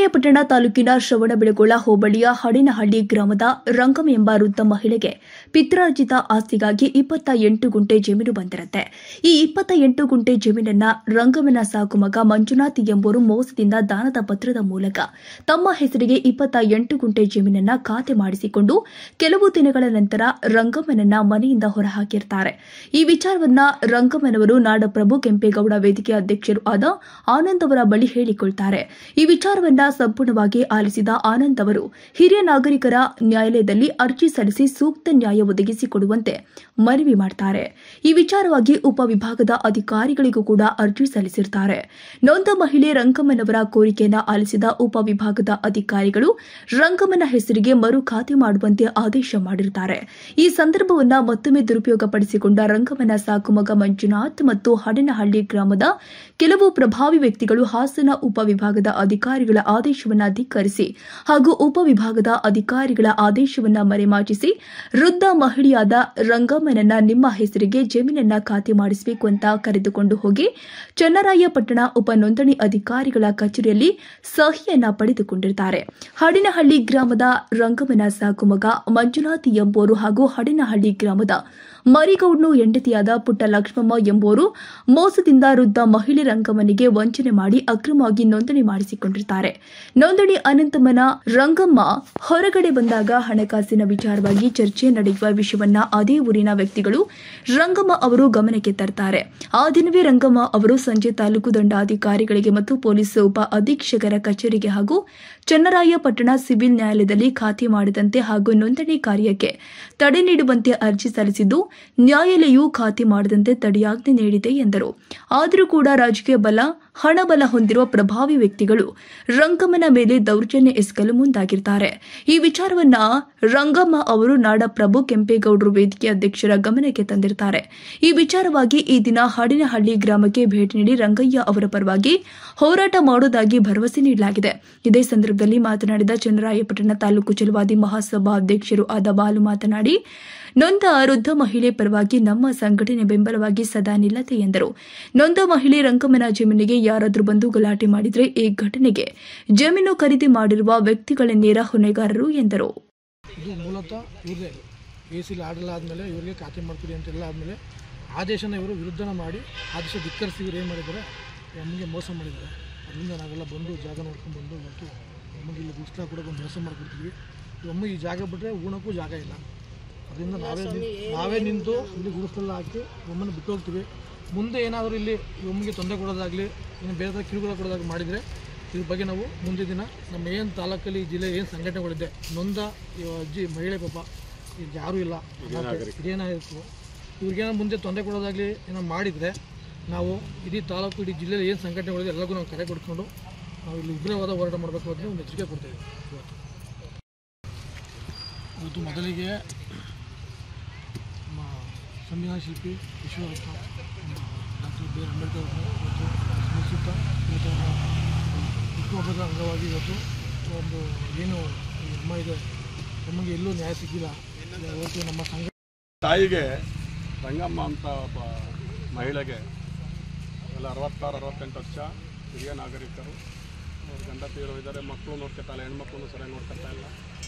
ಚನ್ನರಾಯಪಟ್ಟಣ ತಾಲೂಕಿನ ಶ್ರವಣಬೆಳಗೊಳ ಹೋಬಳಿಯ ಹಡಿನಹಳ್ಳಿ ಗ್ರಾಮದ ರಂಗಂ ಎಂಬ ವೃದ್ಧ ಮಹಿಳೆಗೆ ಪಿತ್ರಾರ್ಜಿತ ಆಸ್ತಿಗಾಗಿ 28 ಗುಂಟೆ ಜಮೀನು ಬಂದಿರುತ್ತೆ. ಈ 28 ಗುಂಟೆ ಜಮೀನನ್ನ ರಂಗಮನ ಸಾಕು ಮಗ ಮಂಜುನಾಥ್ ಎಂಬುವರು ಮೋಸದಿಂದ ದಾನದ ಪತ್ರದ ಮೂಲಕ ತಮ್ಮ ಹೆಸರಿಗೆ 28 ಗುಂಟೆ ಜಮೀನನ್ನ ಖಾತೆ ಮಾಡಿಸಿಕೊಂಡು ಕೆಲವು ದಿನಗಳ ನಂತರ ರಂಗಮ್ಮನನ್ನ ಮನೆಯಿಂದ ಹೊರಹಾಕಿರ್ತಾರೆ. ಈ ವಿಚಾರವನ್ನ ರಂಗಮ್ಮನವರು ನಾಡಪ್ರಭು ಕೆಂಪೇಗೌಡ ವೇದಿಕೆಯ ಅಧ್ಯಕ್ಷರು ಆದ ಆನಂದ್ ಅವರ ಬಳಿ ಹೇಳಿಕೊಳ್ತಾರೆ. ಈ ವಿಚಾರವನ್ನ ಸಂಪೂರ್ಣವಾಗಿ ಆಲಿಸಿದ ಆನಂದ್ ಅವರು ಹಿರಿಯ ನಾಗರಿಕರ ನ್ಯಾಯಾಲಯದಲ್ಲಿ ಅರ್ಜಿ ಸಲ್ಲಿಸಿ ಸೂಕ್ತ ನ್ಯಾಯ ಒದಗಿಸಿಕೊಡುವಂತೆ ಮನವಿ ಮಾಡುತ್ತಾರೆ. ಈ ವಿಚಾರವಾಗಿ ಉಪವಿಭಾಗದ ಅಧಿಕಾರಿಗಳಿಗೂ ಕೂಡ ಅರ್ಜಿ ಸಲ್ಲಿಸಿರುತ್ತಾರೆ. ನೊಂದ ಮಹಿಳೆ ರಂಗಮ್ಮನವರ ಕೋರಿಕೆಯನ್ನು ಆಲಿಸಿದ ಉಪವಿಭಾಗದ ಅಧಿಕಾರಿಗಳು ರಂಗಮ್ಮನ ಹೆಸರಿಗೆ ಮರು ಖಾತೆ ಮಾಡುವಂತೆ ಆದೇಶ ಮಾಡಿರುತ್ತಾರೆ. ಈ ಸಂದರ್ಭವನ್ನ ಮತ್ತೊಮ್ಮೆ ದುರುಪಯೋಗಪಡಿಸಿಕೊಂಡ ರಂಗಮ್ಮನ ಸಾಕು ಮಗ ಮಂಜುನಾಥ್ ಮತ್ತು ಹಡಿನಹಳ್ಳಿ ಗ್ರಾಮದ ಕೆಲವು ಪ್ರಭಾವಿ ವ್ಯಕ್ತಿಗಳು ಹಾಸನ ಉಪವಿಭಾಗದ ಅಧಿಕಾರಿಗಳ ಆದೇಶವನ್ನು ಧಿಕ್ಕರಿಸಿ ಹಾಗೂ ಉಪವಿಭಾಗದ ಅಧಿಕಾರಿಗಳ ಆದೇಶವನ್ನು ಮರೆಮಾಚಿಸಿ ವೃದ್ಧ ಮಹಿಳೆಯಾದ ರಂಗಮ್ಮನನ್ನ ನಿಮ್ಮ ಹೆಸರಿಗೆ ಜಮೀನನ್ನ ಖಾತೆ ಮಾಡಿಸಬೇಕು ಅಂತ ಕರೆದುಕೊಂಡು ಹೋಗಿ ಚನ್ನರಾಯಪಟ್ಟಣ ಉಪ ನೋಂದಣಿ ಅಧಿಕಾರಿಗಳ ಕಚೇರಿಯಲ್ಲಿ ಸಹಿಯನ್ನ ಪಡೆದುಕೊಂಡಿರುತ್ತಾರೆ. ಹಡಿನಹಳ್ಳಿ ಗ್ರಾಮದ ರಂಗಮ್ಮನ ಸಾಕು ಮಗ ಮಂಜುನಾಥ್ ಎಂಬುವರು ಹಾಗೂ ಹಡಿನಹಳ್ಳಿ ಗ್ರಾಮದ ಮರಿಗೌಡ್ನು ಹೆಂಡತಿಯಾದ ಪುಟ್ಟ ಲಕ್ಷ್ಮಮ್ಮ ಎಂಬುವರು ಮೋಸದಿಂದ ವೃದ್ಧ ಮಹಿಳೆ ರಂಗಮ್ಮನಿಗೆ ವಂಚನೆ ಮಾಡಿ ಅಕ್ರಮವಾಗಿ ನೋಂದಣಿ ಮಾಡಿಸಿಕೊಂಡಿರುತ್ತಾರೆ. ನೋಂದಣಿ ಅನಂತಮನ ರಂಗಮ್ಮ ಹೊರಗಡೆ ಬಂದಾಗ ಹಣಕಾಸಿನ ವಿಚಾರವಾಗಿ ಚರ್ಚೆ ನಡೆಯುವ ವಿಷಯವನ್ನ ಅದೇ ಊರಿನ ವ್ಯಕ್ತಿಗಳು ರಂಗಮ್ಮ ಅವರು ಗಮನಕ್ಕೆ ತರ್ತಾರೆ. ಆ ದಿನವೇ ರಂಗಮ್ಮ ಅವರು ಸಂಜೆ ತಾಲೂಕು ದಂಡಾಧಿಕಾರಿಗಳಿಗೆ ಮತ್ತು ಪೊಲೀಸ್ ಉಪ ಅಧೀಕ್ಷಕರ ಕಚೇರಿಗೆ ಹಾಗೂ ಚನ್ನರಾಯಪಟ್ಟಣ ಸಿವಿಲ್ ನ್ಯಾಯಾಲಯದಲ್ಲಿ ಖಾತೆ ಮಾಡಿದಂತೆ ಹಾಗೂ ನೋಂದಣಿ ಕಾರ್ಯಕ್ಕೆ ತಡೆ ನೀಡುವಂತೆ ಅರ್ಜಿ ಸಲ್ಲಿಸಿದ್ದು ನ್ಯಾಯಾಲಯವು ಖಾತೆ ಮಾಡದಂತೆ ತಡೆಯಾಜ್ಞೆ ನೀಡಿದೆ ಎಂದರು. ಆದರೂ ಕೂಡ ರಾಜಕೀಯ ಬಲ ಹಣಬಲ ಹೊಂದಿರುವ ಪ್ರಭಾವಿ ವ್ಯಕ್ತಿಗಳು ರಂಗಮ್ಮನ ಮೇಲೆ ದೌರ್ಜನ್ಯ ಎಸಗಲು ಮುಂದಾಗಿದ್ದಾರೆ. ಈ ವಿಚಾರವನ್ನ ರಂಗಮ್ಮ ಅವರು ನಾಡಪ್ರಭು ಕೆಂಪೇಗೌಡರು ವೇದಿಕೆ ಅಧ್ಯಕ್ಷರ ಗಮನಕ್ಕೆ ತಂದಿರುತ್ತಾರೆ. ಈ ವಿಚಾರವಾಗಿ ಈ ದಿನ ಹಡಿನಹಳ್ಳಿ ಗ್ರಾಮಕ್ಕೆ ಭೇಟಿ ನೀಡಿ ರಂಗಯ್ಯ ಅವರ ಪರವಾಗಿ ಹೋರಾಟ ಮಾಡುವುದಾಗಿ ಭರವಸೆ ನೀಡಲಾಗಿದೆ. ಇದೇ ಸಂದರ್ಭದಲ್ಲಿ ಮಾತನಾಡಿದ ಚನ್ನರಾಯಪಟ್ಟಣ ತಾಲೂಕು ಛಲವಾದಿ ಮಹಾಸಭಾ ಅಧ್ಯಕ್ಷರು ಆದ ಬಾಲು ಮಾತನಾಡಿ, ನೊಂದ ವೃದ್ಧ ಮಹಿಳೆ ಪರವಾಗಿ ನಮ್ಮ ಸಂಘಟನೆ ಬೆಂಬಲವಾಗಿ ಸದಾ ನಿಲ್ಲತೆ ಎಂದರು. ನೊಂದ ಮಹಿಳೆ ರಂಗಮ್ಮನ ಜಮೀನಿಗೆ ಯಾರಾದರೂ ಬಂದು ಗಲಾಟೆ ಮಾಡಿದರೆ ಈ ಘಟನೆಗೆ ಜಮೀನು ಖರೀದಿ ಮಾಡಿರುವ ವ್ಯಕ್ತಿಗಳ ನೇರ ಹೊಣೆಗಾರರು ಎಂದರು. ಇದು ಮೂಲತಃ ಇವ್ರದೇ ಎಸಿಲಿ ಆಡಲ್ ಆದಮೇಲೆ ಇವರಿಗೆ ಖಾತೆ ಮಾಡ್ತೀರಿ ಅಂತೆಲ್ಲ ಆದಮೇಲೆ ಆದೇಶನ ಇವರು ವಿರುದ್ಧನ ಮಾಡಿ ಆದೇಶ ಧಿಕ್ಕರಿಸಿ ಇವರು ಏನು ಮಾಡಿದ್ದಾರೆ, ನಮಗೆ ಮೋಸ ಮಾಡಿದ್ದಾರೆ. ಅದರಿಂದ ನಾವೆಲ್ಲ ಬಂದು ಜಾಗ ನೋಡ್ಕೊಂಡು ಬಂದು ಇವತ್ತು ನಮಗೆ ಇಲ್ಲಿ ಗುಡ್ಸ್ಲಾ ಕೂಡ ಒಂದು ಕೆಲಸ ಮಾಡಿಕೊಡ್ತೀವಿ. ಒಮ್ಮೆ ಈ ಜಾಗ ಬಿಟ್ಟರೆ ಉಣಕ್ಕೂ ಜಾಗ ಇಲ್ಲ. ಅದರಿಂದ ನಾವೇ ನಿಂತು ಇಲ್ಲಿ ಗುಡಿಸಲೆಲ್ಲ ಹಾಕಿ ಒಮ್ಮನ್ನು ಬಿಟ್ಟು ಹೋಗ್ತೀವಿ. ಮುಂದೆ ಏನಾದರೂ ಇಲ್ಲಿ ಒಮ್ಮಿಗೆ ತೊಂದರೆ ಕೊಡೋದಾಗಲಿ ಇನ್ನು ಬೇರೆ ಥರ ಕಿರುಕುಳ ಕೊಡೋದಾಗಲಿ ಮಾಡಿದರೆ ಇದ್ರ ಬಗ್ಗೆ ನಾವು ಮುಂದಿನ ದಿನ ನಮ್ಮ ಏನು ತಾಲೂಕಲ್ಲಿ ಜಿಲ್ಲೆ ಏನು ಸಂಘಟನೆಗಳಿದೆ ನೊಂದ ಅಜ್ಜಿ ಮಹಿಳೆ ಪಾಪ ಈಗ ಯಾರೂ ಇಲ್ಲ ಇದೇನಾಗಿರ್ತದೆ ಇವ್ರಿಗೇನೋ ಮುಂದೆ ತೊಂದರೆ ಕೊಡೋದಾಗಲಿ ಏನೋ ಮಾಡಿದರೆ ನಾವು ಇಡೀ ತಾಲೂಕು ಇಡೀ ಜಿಲ್ಲೆಯಲ್ಲಿ ಏನು ಸಂಘಟನೆಗಳಿದೆ ಎಲ್ಲರಿಗೂ ನಾವು ಕರೆ ಕೊಡ್ಕೊಂಡು ನಾವು ಇಲ್ಲಿ ಉಗ್ರವಾದ ಹೋರಾಟ ಮಾಡಬೇಕು ಅಂತ ಒಂದು ಎಚ್ಚರಿಕೆ ಕೊಡ್ತೇವೆ. ಇವತ್ತು ಮೊದಲಿಗೆ ನಮ್ಮ ಸಂವಿಧಾನ ಶಿಲ್ಪಿ ವಿಶ್ವರತ್ನ ಡಾಕ್ಟರ್ ಬಿ ಆರ್ ಅಂಬೇಡ್ಕರ್ ಇವತ್ತು ಸ್ಮರಿಸುತ್ತಾ ಇವತ್ತು ಹುಟ್ಟುಹಬ್ಬದ ಅಂಗವಾಗಿ ಇವತ್ತು ಒಂದು ಏನು ಅಮ್ಮ ಇದೆ ನಮಗೆ ಎಲ್ಲೂ ನ್ಯಾಯ ಸಿಕ್ಕಿಲ್ಲ. ಇವತ್ತು ನಮ್ಮ ಸಂಘ ತಾಯಿಗೆ ರಂಗಮ್ಮ ಅಂತ ಒಬ್ಬ ಮಹಿಳೆಗೆ ಎಲ್ಲ 66-68 ವರ್ಷ ಹಿರಿಯ ನಾಗರಿಕರು ಅವ್ರ ಗಂಡ ತೀರೋಗಿದ್ದಾರೆ. ಮಕ್ಕಳು ನೋಡ್ಕೊತಾಯಿಲ್ಲ, ಹೆಣ್ಮಕ್ಳು ಸರಿಯಾಗಿ ನೋಡ್ಕೊತಾ ಇಲ್ಲ.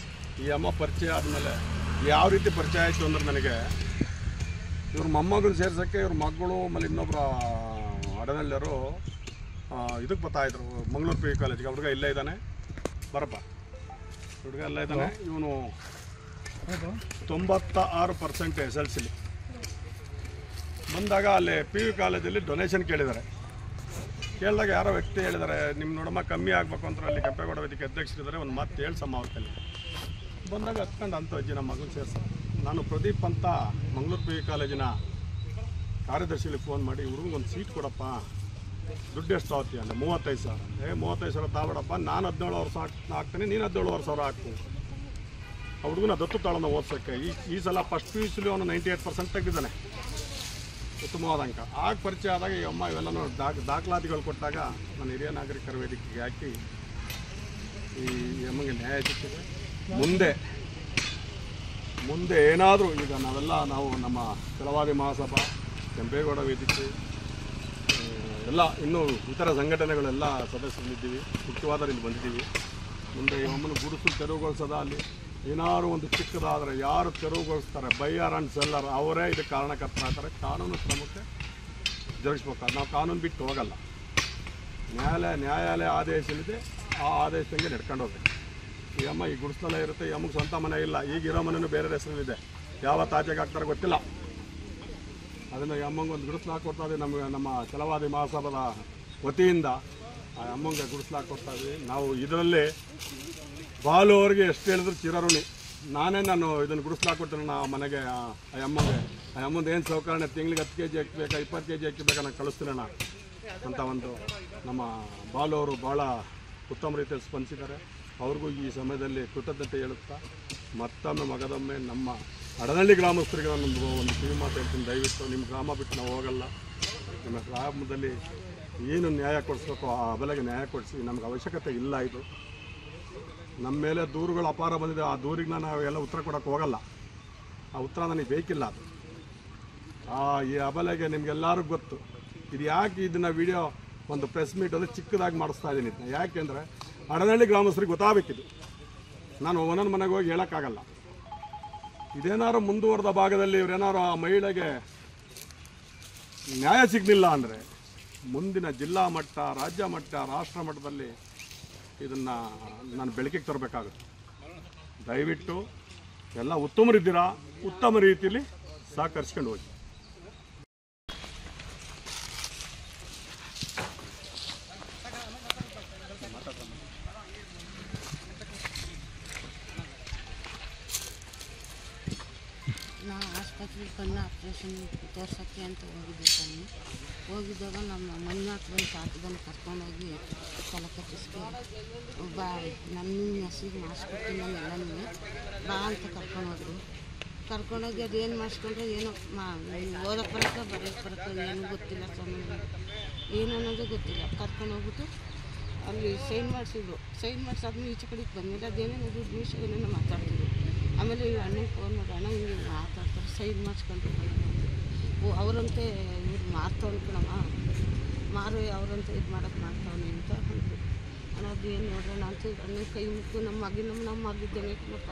ಈ ಅಮ್ಮ ಪರಿಚಯ ಆದಮೇಲೆ ಯಾವ ರೀತಿ ಪರಿಚಯ ಆಯಿತು ಅಂದ್ರೆ ನನಗೆ ಇವ್ರ ಮೊಮ್ಮಗನ ಸೇರ್ಸೋಕ್ಕೆ ಇವ್ರ ಮಗಳು ಆಮೇಲೆ ಇನ್ನೊಬ್ಬರು ಅಡನಳ್ಳಿಯರು ಇದಕ್ಕೆ ಬರ್ತಾಯಿದ್ರು ಮಂಗಳೂರು PU ಕಾಲೇಜಿಗೆ. ಹುಡುಗ ಇಲ್ಲೇ ಇದ್ದಾನೆ, ಬರಪ್ಪ ಹುಡುಗ ಎಲ್ಲ ಇದ್ದಾನೆ. ಇವನು 96% SLCಲಿ ಬಂದಾಗ ಅಲ್ಲಿ PU ಕಾಲೇಜಲ್ಲಿ ಡೊನೇಷನ್ ಕೇಳಿದ್ದಾರೆ. ಕೇಳಿದಾಗ ಯಾರೋ ವ್ಯಕ್ತಿ ಹೇಳಿದ್ದಾರೆ, ನಿಮ್ಮ ನೋಡಮ್ಮ ಕಮ್ಮಿ ಆಗಬೇಕು ಅಂತ ಅಲ್ಲಿ ಕೆಂಪೇಗೌಡ ವೇದಿಕೆ ಅಧ್ಯಕ್ಷರಿದ್ದಾರೆ, ಒಂದು ಮಾತು ಹೇಳ್ಸಮ್ಮ ಅವ್ರ ಕೈಲಿ ಬಂದಾಗ ಹತ್ಕೊಂಡು ಅಂತ ಅಜ್ಜಿ ನಮ್ಮ ಮಗನ ಸೇರಿಸ. ನಾನು ಪ್ರದೀಪ್ ಅಂತ ಮಂಗಳೂರು PU ಕಾಲೇಜಿನ ಕಾರ್ಯದರ್ಶಿಗೆ ಫೋನ್ ಮಾಡಿ ಹುಡುಗಂಗೆ ಒಂದು ಸೀಟ್ ಕೊಡಪ್ಪ, ದುಡ್ಡು ಎಷ್ಟು ಆಗುತ್ತೆ ಅಂದರೆ 35,000. 35,000 ತಾಬೇಡಪ್ಪ, ನಾನು 17 ವರ್ಷ ಹಾಕ್ತೀನಿ, ನೀನು 17 ಸಾವಿರ ಹಾಕು. ಆ ಹುಡುಗನ ದತ್ತು ತಾಳನ್ನು ಓದಿಸೋಕ್ಕೆ ಈ ಸಲ ಫಸ್ಟ್ PUCಲಿ ಅವನು 98% ತೆಗೆದಿದ್ದಾನೆ, ಉತ್ತಮವಾದ ಅಂಕ. ಆಗ ಪರಿಚಯ ಆದಾಗ ಈ ಅಮ್ಮ ಇವೆಲ್ಲನೂ ದಾಖಲಾತಿಗಳು ಕೊಟ್ಟಾಗ ನಾನು ಹಿರಿಯ ನಾಗರಿಕರ ವೇದಿಕೆಗೆ ಹಾಕಿ ಈ ಅಮ್ಮಗೆ ನ್ಯಾಯ ಸಿಕ್ಕಿದೆ. ಮುಂದೆ ಏನಾದರೂ ಈಗ ನಾವು ನಮ್ಮ ಛಲವಾದಿ ಮಹಾಸಭಾ ಕೆಂಪೇಗೌಡ ವೇದಿಕೆ ಎಲ್ಲ ಇನ್ನೂ ಇತರ ಸಂಘಟನೆಗಳೆಲ್ಲ ಸದಸ್ಯರಿದ್ದೀವಿ, ಮುಖ್ಯವಾದವರು ಇಲ್ಲಿ ಬಂದಿದ್ದೀವಿ. ಮುಂದೆ ಈ ಅಮ್ಮನ ಗುಡಿಸಲು ತೆರವುಗೊಳಿಸೋದ ಅಲ್ಲಿ ಏನಾದ್ರು ಒಂದು ಚಿಕ್ಕದಾದರೆ ಯಾರು ತೆರವುಗೊಳಿಸ್ತಾರೆ ಬೈಯರ್ ಆ್ಯಂಡ್ ಸೆಲ್ಲರ್ ಅವರೇ ಇದಕ್ಕೆ ಕಾರಣಕರ್ತರಾಗ್ತಾರೆ. ಕಾನೂನು ಕ್ರಮಕ್ಕೆ ಜರುಗಿಸ್ಬೇಕು. ನಾವು ಕಾನೂನು ಬಿಟ್ಟು ಹೋಗಲ್ಲ. ನ್ಯಾಯಾಲಯ ಆದೇಶ ಏನಿದೆ ಆ ಆದೇಶದಂಗೆ ನಡ್ಕೊಂಡು ಹೋಗ್ಬೇಕು. ಈ ಅಮ್ಮ ಈ ಗುಡಿಸಲೇ ಇರುತ್ತೆ. ಈ ಅಮ್ಮಗೆ ಸ್ವಂತ ಮನೆ ಇಲ್ಲ. ಈಗಿರೋ ಮನೆಯೂ ಬೇರೆ ಹೆಸರಲ್ಲಿದೆ. ಯಾವತ್ತು ಆಚೆಗೆ ಹಾಕ್ತಾರೆ ಗೊತ್ತಿಲ್ಲ. ಅದನ್ನು ಈ ಅಮ್ಮಂಗೆ ಒಂದು ಗುಡಿಸಲು ಹಾಕ್ಕೊಡ್ತಾ ಇದ್ದೀವಿ. ನಮ್ಮ ಛಲವಾದಿ ಮಹಾಸಭಾದ ವತಿಯಿಂದ ಆ ಅಮ್ಮಂಗೆ ಗುಡಿಸಲು ಹಾಕ್ಕೊಡ್ತಾ ಇದ್ದೀವಿ. ನಾವು ಇದರಲ್ಲಿ ಬಾಲು ಅವ್ರಿಗೆ ಎಷ್ಟು ಹೇಳಿದ್ರು ಚಿರಋಣಿ. ನಾನು ಇದನ್ನು ಗುಡಿಸಲು ಹಾಕ್ಕೊಡ್ತೀನಿ ಆ ಮನೆಗೆ, ಆ ಅಮ್ಮಂದು ಏನು ಸೌಕರ್ಯ ತಿಂಗಳಿಗೆ 10 kg ಅಕ್ಕಿ ಬೇಕಾ 20 kg ಅಕ್ಕಿ ಬೇಕಾ ನಾನು ಕಳಿಸ್ತೀನಣ್ಣ ಅಂತ ಒಂದು ನಮ್ಮ ಬಾಲು ಅವರು ಭಾಳ ಉತ್ತಮ ರೀತಿಯಲ್ಲಿ ಸ್ಪಂದಿಸಿದ್ದಾರೆ. ಅವ್ರಿಗೂ ಈ ಸಮಯದಲ್ಲಿ ಕೃತಜ್ಞತೆ ಹೇಳುತ್ತಾ ಮತ್ತೊಮ್ಮೆ ಮಗದೊಮ್ಮೆ ನಮ್ಮ ಅಡನಹಳ್ಳಿ ಗ್ರಾಮಸ್ಥರಿಗೆ ಒಂದು ಕಿವಿ ಮಾತು ಹೇಳ್ತೀನಿ. ದಯವಿಟ್ಟು ನಿಮ್ಮ ಗ್ರಾಮ ಬಿಟ್ಟು ನಾವು ಹೋಗಲ್ಲ. ನಿಮ್ಮ ಗ್ರಾಮದಲ್ಲಿ ಏನು ನ್ಯಾಯ ಕೊಡಿಸ್ಬೇಕು ಆ ಬೆಲೆಗೆ ನ್ಯಾಯ ಕೊಡಿಸಿ. ನಮ್ಗೆ ಅವಶ್ಯಕತೆ ಇಲ್ಲ. ಇದು ನಮ್ಮ ಮೇಲೆ ದೂರುಗಳು ಅಪಾರ ಬಂದಿದೆ. ಆ ದೂರಿಗೆ ನಾವು ಎಲ್ಲ ಉತ್ತರ ಕೊಡೋಕ್ಕೆ ಹೋಗಲ್ಲ. ಆ ಉತ್ತರ ನನಗೆ ಬೇಕಿಲ್ಲ. ಅದು ಈ ಅಬಲೆಗೆ ನಿಮಗೆಲ್ಲರಿಗೂ ಗೊತ್ತು. ಇದು ಯಾಕೆ ಇದನ್ನು ವಿಡಿಯೋ ಒಂದು ಪ್ರೆಸ್ ಮೀಟ್ ಅಂದರೆ ಚಿಕ್ಕದಾಗಿ ಮಾಡಿಸ್ತಾ ಇದ್ದೀನಿ. ಇದನ್ನ ಯಾಕೆಂದರೆ ಅಡನಹಳ್ಳಿ ಗ್ರಾಮಸ್ಥರಿಗೆ ಗೊತ್ತಾಗಬೇಕಿದು. ನಾನು ಒಂದೊಂದು ಮನೆಗೆ ಹೋಗಿ ಹೇಳೋಕ್ಕಾಗಲ್ಲ. ಇದೇನಾದ್ರು ಮುಂದುವರೆದ ಭಾಗದಲ್ಲಿ ಇವರೇನಾದ್ರು ಆ ಮಹಿಳೆಗೆ ನ್ಯಾಯ ಸಿಗಲಿಲ್ಲ ಅಂದರೆ ಮುಂದಿನ ಜಿಲ್ಲಾ ಮಟ್ಟ, ರಾಜ್ಯ ಮಟ್ಟ, ರಾಷ್ಟ್ರ ಮಟ್ಟದಲ್ಲಿ ಇದನ್ನು ನಾನು ಬೆಳಕಿಗೆ ತರಬೇಕಾಗುತ್ತೆ. ದಯವಿಟ್ಟು ಎಲ್ಲ ಉತ್ತಮರಿದ್ದೀರಾ, ಉತ್ತಮ ರೀತಿಯಲ್ಲಿ ಸಹಕರಿಸ್ಕೊಂಡು ಹೋಗಿ. ನಾವು ಆಸ್ಪತ್ರೆಗೆ ಕಣ್ಣು ಆಪ್ರೇಷನ್ ತೋರ್ಸೋಕ್ಕೆ ಅಂತ ಹೋಗಿದ್ದಾಗ ನಮ್ಮ ಮಂಜುನಾಥ್ ಬಂದು ತಾತದನ್ನು ಕರ್ಕೊಂಡೋಗಿ ತಲೆ ಕಟ್ಟಿಸ್ಕೆ ಬಾ ನನ್ನ ಹೆಸ್ರಿಗೆ ಮಾಡಿಸ್ಕೊಡ್ತೀನಿ ನಾನೆಲ್ಲನೂ ಬಾ ಅಂತ ಕರ್ಕೊಂಡೋಗಿ ಅದೇನು ಮಾಡಿಸ್ಕೊಂಡ್ರೆ ಏನೋ ಓದಕ್ಕೆ ಬರೋಕ್ಕೆ ಬರೆಯೋಕ್ಕೆ ಬರೋಕ್ಕೆ ಏನೂ ಗೊತ್ತಿಲ್ಲ. ಸ್ವಾಮಿ ಏನು ಅನ್ನೋದು ಗೊತ್ತಿಲ್ಲ. ಕರ್ಕೊಂಡೋಗ್ಬಿಟ್ಟು ಅಲ್ಲಿ ಸೈನ್ ಮಾಡಿಸಿದ್ರು. ಸೈನ್ ಮಾಡಿಸಾದ್ಮೇಲೆ ಈಚೆ ಕಡೆಗೆ ಬಂದಮೇಲೆ ಅದೇನೇನೋ ದುಡ್ಡು ವಿಷಯ ಏನೇನೋ ಮಾತಾಡ್ತಿದ್ರು. ಆಮೇಲೆ ಈ ಅಣ್ಣಗೆ ಫೋನ್ ಮಾಡಿ ಅಣ್ಣ ಹಿಂಗೆ ಮಾತಾಡ್ತಾರೆ ಸೈನ್ ಮಾಡಿಸ್ಕೊಂಡ್ರು. ಅವರಂತೆ ಇವ್ರು ಮಾರ್ತವ್ನು ಕಣಮ್ಮ ಅವರಂತೆ ಇದು ಮಾಡೋಕ್ಕೆ ಮಾಡ್ತಾವನೆ ಅಂತ ಅಂದರು. ಅನ್ನೋದು ಏನು ನೋಡೋಣ ಅಂತ ಅಣ್ಣನ ಕೈ ಮುಕ್ಕು ನಮ್ಮ ಮಗಿದ್ದೇನೆ ಕಣಪ್ಪ.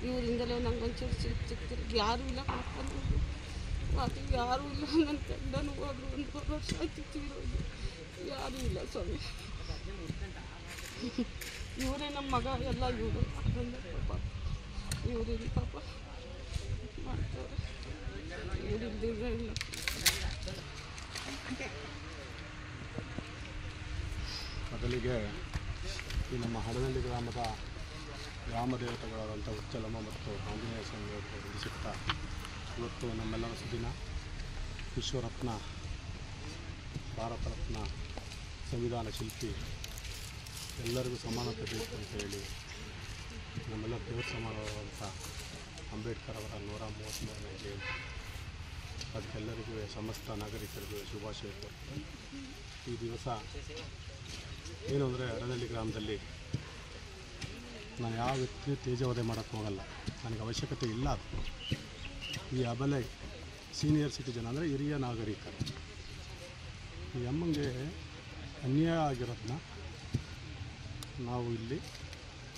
ಇವರಿಂದಲೇ ನಂಗೆ ಒಂಚೂರು ಸಿಕ್ತಿರ್ಗಿ ಯಾರೂ ಇಲ್ಲ ಕಣಪ್ಪ. ಅದು ಯಾರೂ ಇಲ್ಲ. ನನ್ನ ಗಂಡನೂ ಹೋದ್ರು 1 ವರ್ಷ ಆಯ್ತಿತ್ತು ಇರೋದು. ಯಾರೂ ಇಲ್ಲ ಸ್ವಾಮಿ. ಇವರೇ ನಮ್ಮ ಮಗ ಎಲ್ಲ ಇವರು ಪಾಪ. ಇವರಿಗೆ ಪಾಪ ಮಾಡ್ತಾರೆ. ಇವರಿಲ್ದಿದ್ರೆ ಇಲ್ಲ. ಮೊದಲಿಗೆ ಈ ನಮ್ಮ ಅಡನಹಳ್ಳಿ ಗ್ರಾಮದ ಗ್ರಾಮ ದೇವತೆಗಳಾದಂಥ ಉಚ್ಚಲಮ್ಮ ಮತ್ತು ಆಂಜನೇಯ ಸ್ವಾಮಿಯವರು ವಿಧಿಸುತ್ತಾ ಇವತ್ತು ನಮ್ಮೆಲ್ಲರ ಸುದಿನ ವಿಶ್ವರತ್ನ, ಭಾರತ ರತ್ನ, ಸಂವಿಧಾನ ಶಿಲ್ಪಿ, ಎಲ್ಲರಿಗೂ ಸಮಾನತೆ ಬೇಕು ಅಂತ ಹೇಳಿ ನಮ್ಮೆಲ್ಲ ದೇವರ ಸಮಾನವಾದಂಥ ಅಂಬೇಡ್ಕರ್ ಅವರ 133ನೇ ಜಯಂತಿ. ಅದಕ್ಕೆಲ್ಲರಿಗೂ ಸಮಸ್ತ ನಾಗರಿಕರಿಗೂ ಶುಭಾಶಯ ಕೋರ್ತಾರೆ. ಈ ದಿವಸ ಏನು ಅಂದರೆ ಅಡನಹಳ್ಳಿ ಗ್ರಾಮದಲ್ಲಿ ನಾನು ಯಾವ ವ್ಯಕ್ತಿಯೂ ತೇಜವಧೆ ಮಾಡೋಕ್ಕೆ ಹೋಗಲ್ಲ. ನನಗೆ ಅವಶ್ಯಕತೆ ಇಲ್ಲ. ಅದು ಈ ಅಬಲೆ ಸೀನಿಯರ್ ಸಿಟಿಜನ್ ಅಂದರೆ ಹಿರಿಯ ನಾಗರಿಕರು. ಈ ಅಮ್ಮಂಗೆ ಅನ್ಯಾಯ ಆಗಿರೋದನ್ನ ನಾವು ಇಲ್ಲಿ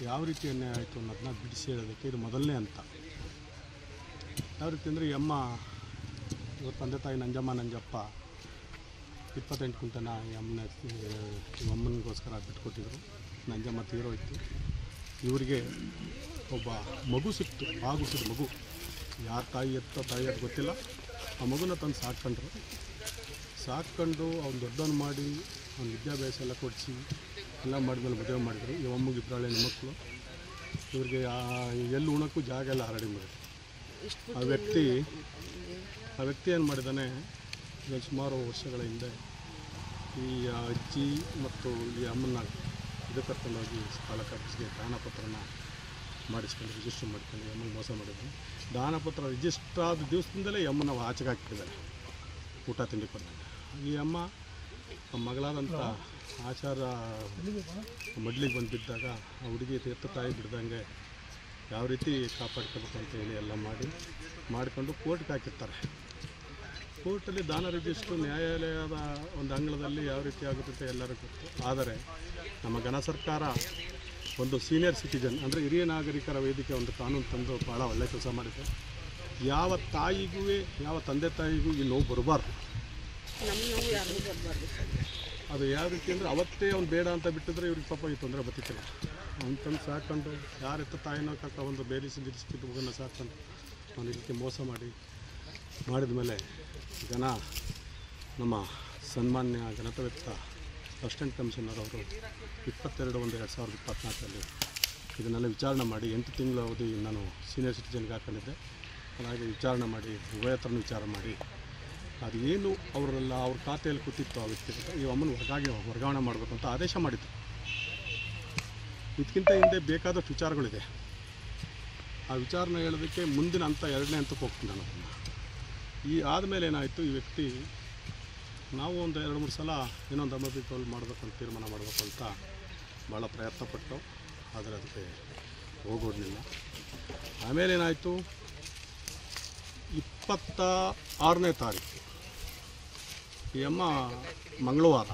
ಯಾವ ರೀತಿ ಅನ್ಯಾಯ ಆಯಿತು ಅನ್ನೋದನ್ನ ಬಿಡಿಸಿ ಹೇಳೋದಕ್ಕೆ ಇದು ಮೊದಲನೇ ಹಂತ. ಯಾವ ರೀತಿ ಅಂದರೆ ಈ ಅಮ್ಮ ಇವ್ರ ತಂದೆ ತಾಯಿ ನಂಜಪ್ಪ 28 ಕುಂಟನ ಈ ಅಮ್ಮನಿಗೋಸ್ಕರ ಬಿಟ್ಕೊಟ್ಟಿದ್ರು. ನಂಜಮ್ಮ ತೀರೋಯ್ತು. ಇವರಿಗೆ ಒಬ್ಬ ಮಗು ಸಿಕ್ತು. ಆಗುಸಿದ ಮಗು. ಯಾರ ತಾಯಿ ಅದು ಗೊತ್ತಿಲ್ಲ. ಆ ಮಗುನ ತಂದು ಸಾಕ್ಕೊಂಡು ಅವ್ನು ದೊಡ್ಡವನು ಮಾಡಿ ಅವ್ನ ವಿದ್ಯಾಭ್ಯಾಸ ಎಲ್ಲ ಕೊಡಿಸಿ ಎಲ್ಲ ಮಾಡಿದ್ಮೇಲೆ ಮದುವೆ ಮಾಡಿದ್ರು. ಈ ಅಮ್ಮಗೆ 2 ಹೆಣ್ಣು ಮಕ್ಕಳು. ಇವ್ರಿಗೆ ಎಲ್ಲಿ ಉಣಕ್ಕೂ ಜಾಗ ಎಲ್ಲ ಹರಡಿ ಮಾಡಿದ್ರು. ಆ ವ್ಯಕ್ತಿ ಏನು ಮಾಡಿದ್ದಾನೆ, ಈಗ ಸುಮಾರು ವರ್ಷಗಳ ಹಿಂದೆ ಈ ಅಜ್ಜಿ ಮತ್ತು ಈ ಅಮ್ಮನ ಇದು ಕರ್ಕೊಂಡೋಗಿ ತಾಲೂಕು ಆಫೀಸ್ಗೆ ದಾನಪತ್ರನ ಮಾಡಿಸ್ಕೊಂಡು ರಿಜಿಸ್ಟರ್ ಮಾಡ್ಕೊಂಡು ಈ ಅಮ್ಮನಿಗೆ ಮೋಸ ಮಾಡಿದ್ವಿ. ದಾನಪತ್ರ ರಿಜಿಸ್ಟರ್ ಆದ ದಿವಸದಿಂದಲೇ ಈ ಅಮ್ಮನ ಆಚೆಗೆ ಹಾಕಿದ್ದಾರೆ ಊಟ ತಿಂಡಿ ಕೊಡ್ತಾರೆ. ಈ ಅಮ್ಮ ಮಗಳಾದಂಥ ಆಚಾರ ಮಡ್ಲಿಗೆ ಬಂದುಬಿದ್ದಾಗ ಆ ಹುಡುಗಿ ತೀರ್ಥ ತಾಯಿ ಬಿಡ್ದಂಗೆ ಯಾವ ರೀತಿ ಕಾಪಾಡ್ಕೋಬೇಕು ಅಂತ ಹೇಳಿ ಎಲ್ಲ ಮಾಡಿಕೊಂಡು ಕೋರ್ಟ್ಗೆ ಹಾಕಿರ್ತಾರೆ. ಕೋರ್ಟಲ್ಲಿ ದಾನ ರಿಜಿಸ್ಟ್ರು ನ್ಯಾಯಾಲಯದ ಒಂದು ಅಂಗಳದಲ್ಲಿ ಯಾವ ರೀತಿ ಆಗುತ್ತೆ ಎಲ್ಲರಿಗೂ ಗೊತ್ತು. ಆದರೆ ನಮ್ಮ ಘನ ಸರ್ಕಾರ ಒಂದು ಸೀನಿಯರ್ ಸಿಟಿಜನ್ ಅಂದರೆ ಹಿರಿಯ ನಾಗರಿಕರ ವೇದಿಕೆ ಒಂದು ಕಾನೂನು ತಂದು ಭಾಳ ಒಳ್ಳೆಯ ಕೆಲಸ ಮಾಡಿದೆ. ಯಾವ ತಾಯಿಗೂ ಯಾವ ತಂದೆ ತಾಯಿಗೂ ಈ ನೋವು ಬರಬಾರ್ದು. ಅದು ಯಾವ ರೀತಿ ಅಂದರೆ ಅವತ್ತೇ ಅವ್ನು ಬೇಡ ಅಂತ ಬಿಟ್ಟಿದ್ರೆ ಇವ್ರಿಗೆ ಪಾಪ ಈ ತೊಂದರೆ ಬರ್ತಿತ್ತಿಲ್ಲ. ಅವ್ನು ತಂದು ಸಾಕೊಂಡು ಯಾರೆತ್ತ ತಾಯಿನೋ ಕಕ್ಕ ಒಂದು ಬೇರಿಸಿದ್ದು ಮಗನ ಸಾಕೊಂಡು ಅವನು ಇದಕ್ಕೆ ಮೋಸ ಮಾಡಿದ ಮೇಲೆ ಜನ ನಮ್ಮ ಸನ್ಮಾನ್ಯ ಗಣತವ್ಯಕ್ತ ಅಸಿಸ್ಟೆಂಟ್ ಕಮಿಷನರ್ ಅವರು 22/1/2024 ಇದನ್ನೆಲ್ಲ ವಿಚಾರಣೆ ಮಾಡಿ 8 ತಿಂಗಳ ಅವಧಿ ನಾನು ಸೀನಿಯರ್ ಸಿಟಿಜನ್ಗೆ ಹಾಕೊಂಡಿದ್ದೆ. ಹಾಗೆ ವಿಚಾರಣೆ ಮಾಡಿ ಉಭಯ ಥರನೂ ವಿಚಾರ ಮಾಡಿ ಅದು ಏನು ಅವರೆಲ್ಲ ಅವ್ರ ಖಾತೆಯಲ್ಲಿ ಕೂತಿತ್ತು ಆ ವ್ಯಕ್ತಿಗೆ ಈ ಅಮ್ಮನ ವರ್ಗಾವಣೆ ಮಾಡಬೇಕು ಅಂತ ಆದೇಶ ಮಾಡಿತ್ತು. ಇದಕ್ಕಿಂತ ಹಿಂದೆ ಬೇಕಾದಷ್ಟು ವಿಚಾರಗಳಿದೆ. ಆ ವಿಚಾರನ ಹೇಳೋದಕ್ಕೆ ಮುಂದಿನ ಹಂತ 2ನೇ ಹಂತಕ್ಕೆ ಹೋಗ್ತೀನಿ ನಾನು. ಈ ಆದಮೇಲೆ ಏನಾಯಿತು, ಈ ವ್ಯಕ್ತಿ ನಾವು ಒಂದು 2-3 ಸಲ ಇನ್ನೊಂದು ಅಮೃತೋಲ್ ಮಾಡಬೇಕಂತ ತೀರ್ಮಾನ ಮಾಡಬೇಕು ಅಂತ ಭಾಳ ಪ್ರಯತ್ನಪಟ್ಟು, ಆದರೆ ಅದಕ್ಕೆ ಹೋಗೋದಿಲ್ಲ. ಆಮೇಲೆ ಏನಾಯಿತು, 26ನೇ ತಾರೀಕು ಈ ಅಮ್ಮ ಮಂಗಳವಾರ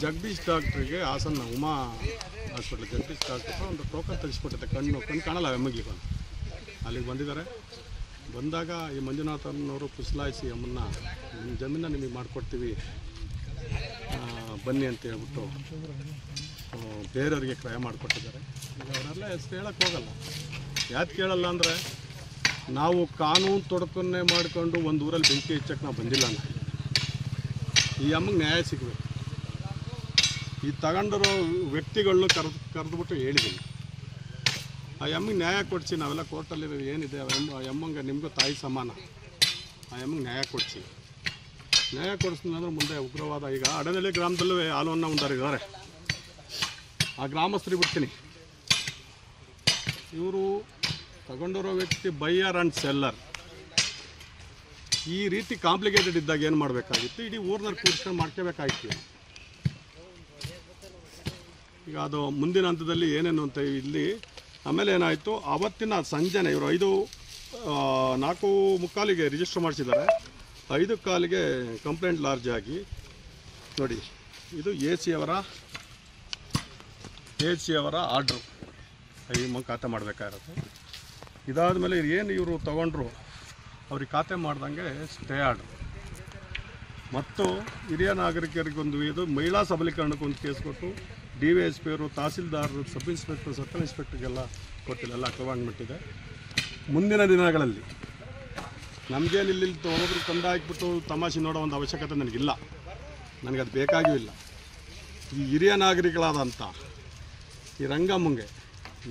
ಜಗದೀಶ್ ಡಾಕ್ಟ್ರಿಗೆ ಹಾಸನ ಉಮಾ ಹಾಸ್ಪಿಟ್ಲ್ ಜಗದೀಶ್ ಡಾಕ್ಟ್ರ್ ಒಂದು ಟೋಕನ್ ತೆಗೆಸ್ಕೊಟ್ಟಿದ್ದೆ. ಕಣ್ಣು ಕಾಣಲ್ಲ ಅಮ್ಮಗೆ ಬಂದು ಅಲ್ಲಿಗೆ ಬಂದಿದ್ದಾರೆ. ಬಂದಾಗ ಈ ಮಂಜುನಾಥನವರು ಪುಸಲಾಯಿಸಿ ಅಮ್ಮನ್ನ ನಿಮ್ಮ ಜಮೀನ ನಿಮಗೆ ಮಾಡಿಕೊಡ್ತೀವಿ ಬನ್ನಿ ಅಂತ ಹೇಳ್ಬಿಟ್ಟು ಬೇರೆಯವರಿಗೆ ಕ್ರಯ ಮಾಡಿಕೊಟ್ಟಿದ್ದಾರೆ. ಅವರೆಲ್ಲ ಹೆಸರು ಹೇಳಕ್ಕೆ ಹೋಗಲ್ಲ. ಯಾಕೆ ಕೇಳಲ್ಲ ಅಂದರೆ, ನಾವು ಕಾನೂನು ತೊಡಕನ್ನೇ ಮಾಡಿಕೊಂಡು ಒಂದು ಊರಲ್ಲಿ ಬೆಂಕಿ ಹೆಚ್ಚಕ್ಕೆ ನಾವು ಬಂದಿಲ್ಲ ಅಂತ. ಈ ಅಮ್ಮಗೆ ನ್ಯಾಯ ಸಿಗಬೇಕು. ಈ ತಗೊಂಡಿರೋ ವ್ಯಕ್ತಿಗಳನ್ನೂ ಕರೆದುಬಿಟ್ಟು ಹೇಳಿದ್ದೀನಿ, ಆ ಅಮ್ಮಗೆ ನ್ಯಾಯ ಕೊಡಿಸಿ. ನಾವೆಲ್ಲ ಕೋರ್ಟಲ್ಲಿ ಏನಿದೆ ಆ ಅಮ್ಮಂಗೆ ನಿಮಗೂ ತಾಯಿ ಸಮಾನ, ಆ ಅಮ್ಮಗೆ ನ್ಯಾಯ ಕೊಡಿಸಿ. ನ್ಯಾಯ ಕೊಡಿಸ್ಲಿಲ್ಲ ಅಂದರೆ ಮುಂದೆ ಉಗ್ರವಾದ. ಈಗ ಅಡನಹಳ್ಳಿ ಗ್ರಾಮದಲ್ಲೂ ಹಾಲುವನ್ನು ಒಂದಾರಿದ್ದಾರೆ. ಆ ಗ್ರಾಮಸ್ಥರಿಗೆ ಬಿಡ್ತೀನಿ. ಇವರು ತಗೊಂಡಿರೋ ವ್ಯಕ್ತಿ ಬೈಯರ್ ಆ್ಯಂಡ್ ಸೆಲ್ಲರ್. ಈ ರೀತಿ ಕಾಂಪ್ಲಿಕೇಟೆಡ್ ಇದ್ದಾಗ ಏನು ಮಾಡಬೇಕಾಗಿತ್ತು, ಇಡೀ ಊರಿನಲ್ಲಿ ಕೂರಿಸ್ಕೊಂಡು ಮಾಡ್ಕೋಬೇಕಾಗಿತ್ತು. ಈಗ ಅದು ಮುಂದಿನ ಹಂತದಲ್ಲಿ ಏನೇನು ಅಂತ ಇಲ್ಲಿ. ಆಮೇಲೆ ಏನಾಯಿತು, ಅವತ್ತಿನ ಸಂಜೆನೆ ಇವರು 4:45 ರಿಜಿಸ್ಟರ್ ಮಾಡಿಸಿದ್ದಾರೆ. 5:15 ಕಂಪ್ಲೇಂಟ್ ಲಾರ್ಜ್ ಆಗಿ ನೋಡಿ. ಇದು ಎ ಸಿ ಅವರ ಆರ್ಡ್ರು ಈ ಖಾತೆ ಮಾಡಬೇಕಾಗಿರುತ್ತೆ. ಇದಾದ ಮೇಲೆ ಏನು ಇವರು ತೊಗೊಂಡ್ರು ಅವ್ರಿಗೆ ಖಾತೆ ಮಾಡ್ದಂಗೆ ಸ್ಟೇ ಆರ್ಡ್ರು. ಮತ್ತು ಹಿರಿಯ ನಾಗರಿಕರಿಗೊಂದು ಇದು ಮಹಿಳಾ ಸಬಲೀಕರಣಕ್ಕೊಂದು ಕೇಸ್ ಕೊಟ್ಟು DYSP ಅವರು, ತಹಸೀಲ್ದಾರರು, ಸಬ್ ಇನ್ಸ್ಪೆಕ್ಟರ್, ಸರ್ಕಲ್ ಇನ್ಸ್ಪೆಕ್ಟರ್ಗೆಲ್ಲ ಕೊಟ್ಟಿಲ್ಲ. ಅಕ್ರಮವಾಗಿಬಿಟ್ಟಿದೆ. ಮುಂದಿನ ದಿನಗಳಲ್ಲಿ ನಮಗೇನು ಇಲ್ಲಿ ಒಬ್ಬೊಬ್ರಿಗೆ ತಂದು ಹಾಕಿಬಿಟ್ಟು ತಮಾಷೆ ನೋಡೋ ಒಂದು ಅವಶ್ಯಕತೆ ನನಗಿಲ್ಲ. ನನಗದು ಬೇಕಾಗೂ ಇಲ್ಲ. ಈ ಹಿರಿಯ ನಾಗರಿಕರಾದಂಥ ಈ ರಂಗಮ್ಮಂಗೆ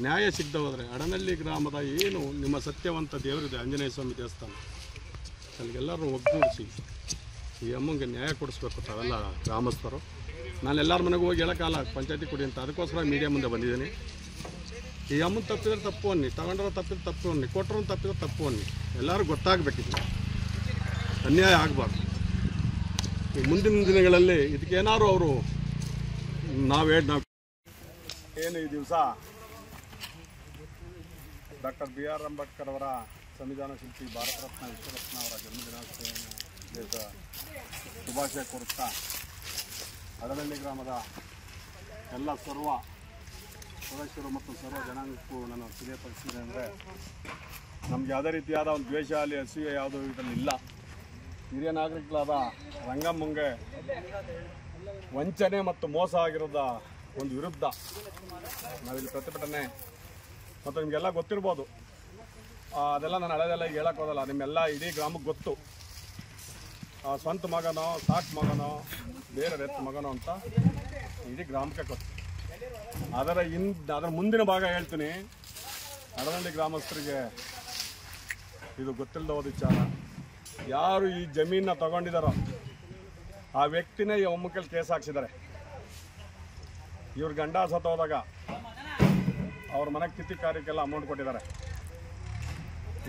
ನ್ಯಾಯ ಸಿಗದೆ ಹೋದರೆ ಅಡನಹಳ್ಳಿ ಗ್ರಾಮದ ಏನು ನಿಮ್ಮ ಸತ್ಯವಂತ ದೇವರಿದೆ, ಆಂಜನೇಯ ಸ್ವಾಮಿ ದೇವಸ್ಥಾನ, ಅಲ್ಲಿಗೆಲ್ಲರೂ ಒಗ್ಗೂಡಿಸಿ ಈ ಅಮ್ಮಂಗೆ ನ್ಯಾಯ ಕೊಡಿಸ್ಬೇಕು ತಾವೆಲ್ಲ ಗ್ರಾಮಸ್ಥರು. ನಾನು ಎಲ್ಲರ ಮನೆಗೂ ಹೋಗಿ ಹೇಳೋಕ್ಕಲ್ಲ, ಪಂಚಾಯತಿ ಕೊಡಿ ಅಂತ. ಅದಕ್ಕೋಸ್ಕರ ಮೀಡಿಯಾ ಮುಂದೆ ಬಂದಿದ್ದೀನಿ. ಈ ಅಮ್ಮನ ತಪ್ಪಿದ್ರೆ ತಪ್ಪು ಅನ್ನಿ, ತಗೊಂಡ್ರೆ ತಪ್ಪಿದ್ರೆ ತಪ್ಪು ಅನ್ನಿ, ಕೊಟ್ಟರು ತಪ್ಪಿದ್ರೆ ತಪ್ಪು ಅನ್ನಿ. ಎಲ್ಲರೂ ಗೊತ್ತಾಗಬೇಕಿದೆ, ಅನ್ಯಾಯ ಆಗಬಾರ್ದು. ಈ ಮುಂದಿನ ದಿನಗಳಲ್ಲಿ ಇದಕ್ಕೇನಾದ್ರು ಅವರು ನಾವು ಏನು ಈ ದಿವಸ ಡಾಕ್ಟರ್ BR ಅಂಬೇಡ್ಕರ್ ಅವರ ಸಂವಿಧಾನ ಶಿಲ್ಪಿ, ಭಾರತ ರತ್ನ, ವಿಶ್ವರತ್ನ ಅವರ ಜನ್ಮದಿನಾಚರಣೆ ಶುಭಾಶಯ ಕೋರುತ್ತಾ ಅಡನಹಳ್ಳಿ ಗ್ರಾಮದ ಎಲ್ಲ ಸರ್ವ ಸದಸ್ಯರು ಮತ್ತು ಸರ್ವ ಜನಾಂಗಕ್ಕೂ ನಾನು ತಿಳಿಯಪಡಿಸಿದೆ ಅಂದರೆ, ನಮ್ಗೆ ಯಾವುದೇ ರೀತಿಯಾದ ಒಂದು ದ್ವೇಷ ಅಲ್ಲಿ ಅಸೂಯೆ ಯಾವುದೂ ಇದರಲ್ಲಿ ಇಲ್ಲ. ಹಿರಿಯ ನಾಗರಿಕರಾದ ರಂಗಮ್ಮಂಗೆ ವಂಚನೆ ಮತ್ತು ಮೋಸ ಆಗಿರೋದ ಒಂದು ವಿರುದ್ಧ ನಾವಿಲ್ಲಿ ಪ್ರತಿಭಟನೆ. ಮತ್ತು ನಿಮಗೆಲ್ಲ ಗೊತ್ತಿರ್ಬೋದು, ಅದೆಲ್ಲ ನಾನು ಹಳೆದೆಲ್ಲ ಈಗ ಹೇಳಕ್ಕೆ ಹೋದಲ್ಲ, ನಿಮ್ಮೆಲ್ಲ ಇಡೀ ಗ್ರಾಮಕ್ಕೆ ಗೊತ್ತು. ಸ್ವಂತ ಮಗನೋ, ಸಾಕು ಮಗನೋ, ಬೇರೆ ರೆತ್ತ ಮಗನೋ ಅಂತ ಇಡೀ ಗ್ರಾಮಕ್ಕೆ ಗೊತ್ತು. ಅದರ ಮುಂದಿನ ಭಾಗ ಹೇಳ್ತೀನಿ. ಅಡನಹಳ್ಳಿ ಗ್ರಾಮಸ್ಥರಿಗೆ ಇದು ಗೊತ್ತಿಲ್ಲದ ಹೋದ ವಿಚಾರ. ಯಾರು ಈ ಜಮೀನನ್ನ ತಗೊಂಡಿದ್ದಾರೋ ಆ ವ್ಯಕ್ತಿನೇ ಈ ಒಮ್ಮಕ್ಕಲ್ಲಿ ಕೇಸ್ ಹಾಕ್ಸಿದ್ದಾರೆ. ಇವ್ರ ಗಂಡ ಸತ್ತೋದಾಗ ಅವ್ರ ಮನೆಗೆ ಕಿತ್ತಿ ಕಾರ್ಯಕ್ಕೆಲ್ಲ ಅಮೌಂಟ್ ಕೊಟ್ಟಿದ್ದಾರೆ.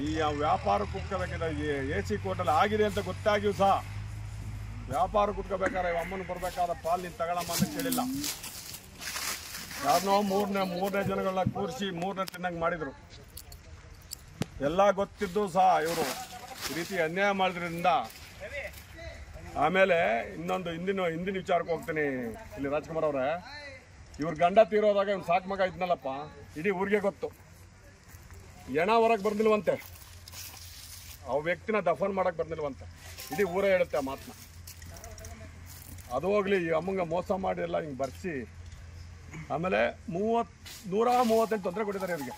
ಈ ವ್ಯಾಪಾರ ಕುಟ್ಕೋಬೇಕಿದ್ರೆ AC ಕೋರ್ಟಲ್ಲಿ ಆಗಿದೆ ಅಂತ ಗೊತ್ತಾಗಿಯೂ ಸಹ ವ್ಯಾಪಾರ ಕುಟ್ಕೋಬೇಕಾದ್ರೆ ಅಮ್ಮನ ಬರಬೇಕಾದ ಪಾಲ್ ನೀನು ತಗೊಳಮ್ಮ ಅಂತ ಕೇಳಿಲ್ಲ. ಯಾರನ್ನೋ ಮೂರನೇ ಜನಗಳನ್ನ ಕೂರಿಸಿ 3ನೇ ತಿನ್ನಂಗೆ ಮಾಡಿದರು. ಎಲ್ಲ ಗೊತ್ತಿದ್ದು ಸಹ ಇವರು ಈ ರೀತಿ ಅನ್ಯಾಯ ಮಾಡಿದ್ರಿಂದ. ಆಮೇಲೆ ಇನ್ನೊಂದು ಹಿಂದಿನ ವಿಚಾರಕ್ಕೆ ಹೋಗ್ತೀನಿ. ಇಲ್ಲಿ ರಾಜ್ಕುಮಾರ್ ಅವರೇ, ಇವ್ರ ಗಂಡ ತೀರೋದಾಗ ಇವ್ನು ಸಾಕು ಮಗ ಇದ್ನಲ್ಲಪ್ಪ, ಇಡೀ ಊರಿಗೆ ಗೊತ್ತು. ಹೆಣ ಹೊರಗೆ ಬರ್ದಿಲ್ವಂತೆ, ಆ ವ್ಯಕ್ತಿನ ದಫನ್ ಮಾಡಕ್ಕೆ ಬರ್ದಿಲ್ವಂತೆ, ಇಡೀ ಊರೇ ಹೇಳುತ್ತೆ ಆ ಮಾತನ್ನ. ಅದು ಹೋಗ್ಲಿ, ಈ ಅಮ್ಮಂಗೆ ಮೋಸ ಮಾಡಿ ಎಲ್ಲ ಹಿಂಗೆ ಬರ್ಸಿ ಆಮೇಲೆ 138 ತೊಂದರೆ ಕೊಟ್ಟಿದ್ದಾರೆ ಇವ್ರಿಗೆ.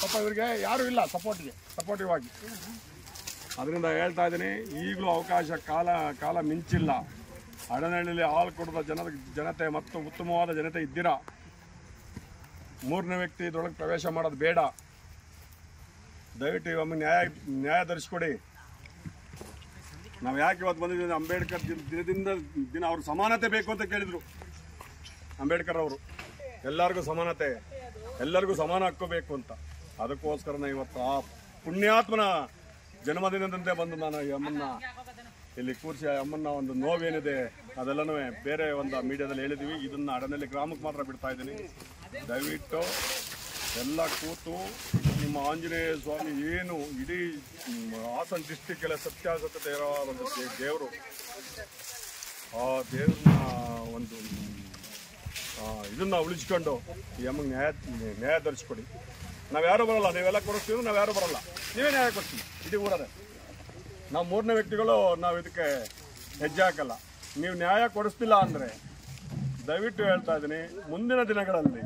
ಪಾಪ ಇವ್ರಿಗೆ ಯಾರೂ ಇಲ್ಲ ಸಪೋರ್ಟಿವ್ ಆಗಿ. ಅದರಿಂದ ಹೇಳ್ತಾ ಇದ್ದೀನಿ, ಈಗಲೂ ಅವಕಾಶ ಕಾಲ ಮಿಂಚಿಲ್ಲ. ಅಡನಹಳ್ಳಿಯಲ್ಲಿ ಹಾಲು ಕೊಡದ ಜನತೆ ಮತ್ತು ಉತ್ತಮವಾದ ಜನತೆ ಇದ್ದೀರಾ. ಮೂರನೇ ವ್ಯಕ್ತಿ ಇದರೊಳಗೆ ಪ್ರವೇಶ ಮಾಡೋದು ಬೇಡ. ದಯವಿಟ್ಟು ಒಮ್ಮೆ ನ್ಯಾಯ ಧರಿಸ್ಕೊಡಿ. ನಾವು ಯಾಕೆ ಇವತ್ತು ಬಂದಿದ್ದೀವಿ, ಅಂಬೇಡ್ಕರ್ ದಿನ ಅವ್ರು ಸಮಾನತೆ ಬೇಕು ಅಂತ ಕೇಳಿದರು ಅಂಬೇಡ್ಕರ್ ಅವರು. ಎಲ್ಲರಿಗೂ ಸಮಾನತೆ, ಎಲ್ಲರಿಗೂ ಸಮಾನ ಹಕ್ಕು ಬೇಕು ಅಂತ. ಅದಕ್ಕೋಸ್ಕರನೇ ಇವತ್ತು ಆ ಪುಣ್ಯಾತ್ಮನ ಜನ್ಮದಿನದಂತೆ ಬಂದು ನಾನು ಈ ಅಮ್ಮನ್ನ ಇಲ್ಲಿ ಕೂರಿಸಿ ಅಮ್ಮನ ಒಂದು ನೋವೇನಿದೆ ಅದೆಲ್ಲನೂ ಬೇರೆ ಒಂದು ಮೀಡಿಯಾದಲ್ಲಿ ಹೇಳಿದ್ದೀವಿ. ಇದನ್ನು ಅಡನಹಳ್ಳಿ ಗ್ರಾಮಕ್ಕೆ ಮಾತ್ರ ಬಿಡ್ತಾ ಇದ್ದೀನಿ. ದಯವಿಟ್ಟು ಎಲ್ಲ ಕೂತು ನಿಮ್ಮ ಆಂಜನೇಯ ಸ್ವಾಮಿ ಏನು ಇಡೀ ಹಾಸನ ಡಿಸ್ಟಿಕ್ಕೆಲ್ಲ ಸತ್ಯಾಸತ್ಯತೆ ಇರೋ ಒಂದು ದೇವರು, ಆ ದೇವ್ರನ್ನ ಒಂದು ಇದನ್ನ ಉಳಿಸ್ಕೊಂಡು ಈ ಅಮ್ಮಗೆ ನ್ಯಾಯ ಧರಿಸ್ಕೊಡಿ. ನಾವು ಯಾರು ಬರೋಲ್ಲ, ನೀವೆಲ್ಲ ಕೊಡಿಸ್ತೀವಿ, ನಾವು ಯಾರು ಬರೋಲ್ಲ, ನೀವೇ ನ್ಯಾಯ ಕೊಡ್ತೀವಿ. ಇಡೀ ಊರದೇ ನಾವು ಮೂರನೇ ವ್ಯಕ್ತಿಗಳು ನಾವು ಇದಕ್ಕೆ ಹೆಜ್ಜೆ ಹಾಕಲ್ಲ. ನೀವು ನ್ಯಾಯ ಕೊಡಿಸ್ತಿಲ್ಲ ಅಂದರೆ ದಯವಿಟ್ಟು ಹೇಳ್ತಾ ಇದ್ದೀನಿ, ಮುಂದಿನ ದಿನಗಳಲ್ಲಿ